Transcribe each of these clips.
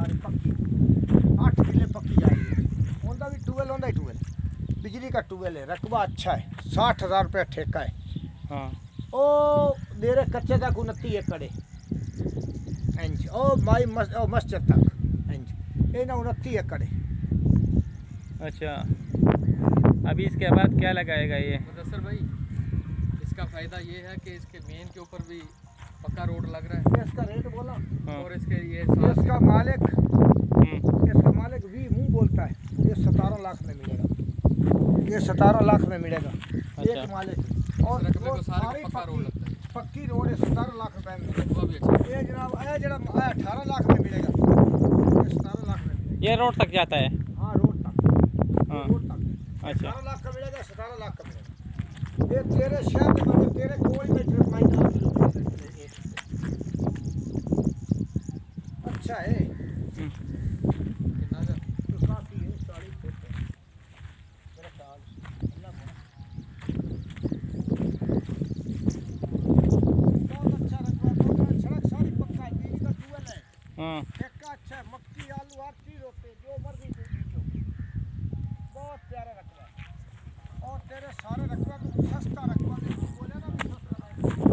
जा रही पक्की 8 किले पक्की जा रही है। उनका भी ट्यूबवेल होता ही ट्यूबवेल बिजली का ट्यूबवेल है। रकबा अच्छा है 60,000 रुपया ठेका है। हाँ ओ दे रहे कच्चे तक 29 एकड़ इंच ओ माई मस्जिद तक इंच ये ना 29 एकड़ है। अच्छा अभी इसके बाद क्या लगाएगा ये मुदस्सर भाई? इसका फ़ायदा ये है कि इसके मेन के ऊपर भी पक्का रोड लग रहा है। इसका रेट बोला और इसके ये इसका मालिक भी मुंह बोलता है ये 17 लाख में मिलेगा। ये 17 लाख में मिलेगा। अच्छा। एक मालिक और सारी पक्का रोड लगता है। पक्की रोड है 17 लाख रुपए में। वो भी अच्छा ये जनाब 18 लाख में मिलेगा। ये 17 लाख में मिलेगा। ये रोड तक जाता है? हाँ रोड तक। हाँ। रोड तक अच्छा 18 लाख का मिलेगा 17 लाख का मिलेगा। ये तेरे शहर में मतलब तेरे कोई में अच्छा है। कितना का? तो काफी है 40 फुट है मेरा ख्याल। बहुत अच्छा रखवा दो। सड़क सारी पक्का है। बिजली का ट्यूबवेल है। हाँ ठेका अच्छा है। मक्की आलू हर चीज होते हैं जो मर्जी जो बहुत प्यारा रखवा है। और तेरे सारे रखवा तो सस्ता रखवा दे बोले ना भी सस्ता लगा हुआ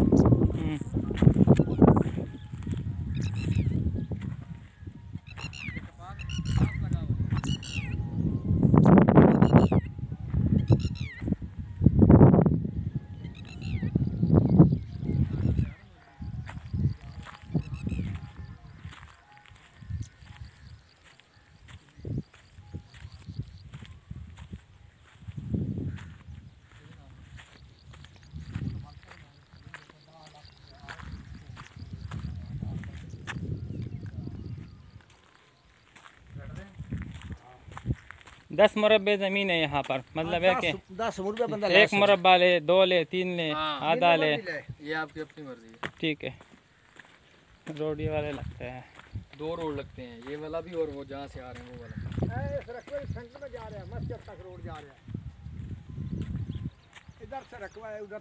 दस मुरब्बे ज़मीन है यहाँ पर, मतलब है कि 10 रुपये बंदा एक मुरब्बा ले, 2 ले, 3 ले, हाँ। आधा ले। ये आपकी अपनी मर्जी है। ठीक है। रोड ये वाले लगते हैं। 2 रोड लगते हैं, ये वाला भी और वो जहाँ से आ रहे हैं वो वाला। इस रकबे सेंटर में जा रहे हैं। मस्जिद तक रोड जा रहा है। इधर से रकबा है उधर